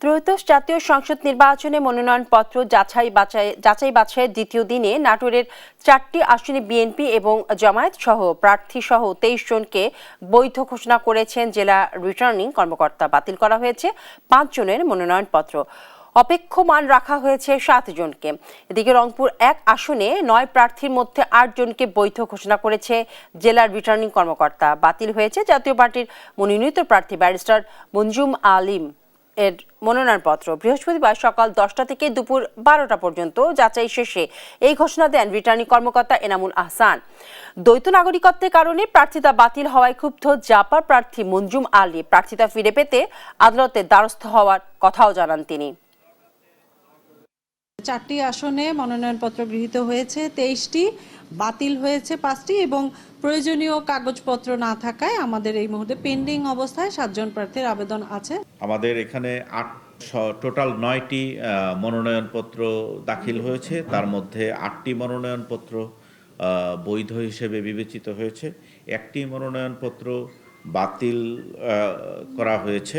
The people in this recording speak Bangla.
ত্রয়োদশ জাতীয় সংসদ নির্বাচনে মনোনয়নপত্র যাচাই বাছাইয়ের দ্বিতীয় দিনে নাটোরের 4টি আসনে বিএনপি এবং জামায়াত সহ প্রার্থী সহ 23 জনকে বৈধ ঘোষণা করেছেন জেলা রিটার্নিং কর্মকর্তা। বাতিল করা হয়েছে 5 জনের মনোনয়নপত্র, অপেক্ষমান রাখা হয়েছে 7 জনকে। এদিকে রংপুর 1 আসনে 9 প্রার্থীর মধ্যে 8 জনকে বৈধ ঘোষণা করেছে জেলার রিটার্নিং কর্মকর্তা। বাতিল হয়েছে জাতীয় পার্টির মনোনীত প্রার্থী ব্যারিস্টার মঞ্জুম আলিম এর মনোনয়নপত্র। বৃহস্পতিবার সকাল 10টা থেকে দুপুর 12টা পর্যন্ত যাচাই শেষে এই ঘোষণা দেন রিটার্নিং কর্মকর্তা এনামুল আহসান। দ্বৈত নাগরিকত্বের কারণে প্রার্থিতা বাতিল হওয়ায় ক্ষুব্ধ জাপার প্রার্থী মঞ্জুম আলী প্রার্থিতা ফিরে পেতে আদালতের দ্বারস্থ হওয়ার কথাও জানান তিনি। 4টি আসনে মনোনয়নপত্র গৃহীত হয়েছে, 23টি, বাতিল হয়েছে 5টি এবং প্রয়োজনীয় কাগজপত্র না থাকায় আমাদের এই মুহূর্তে পেন্ডিং অবস্থায় 7 জন প্রার্থীর আবেদন আছে। আমাদের এখানে টোটাল 9টি মনোনয়নপত্র দাখিল হয়েছে, তার মধ্যে 8টি মনোনয়নপত্র বৈধ হিসেবে বিবেচিত হয়েছে, একটি মনোনয়নপত্র বাতিল করা হয়েছে।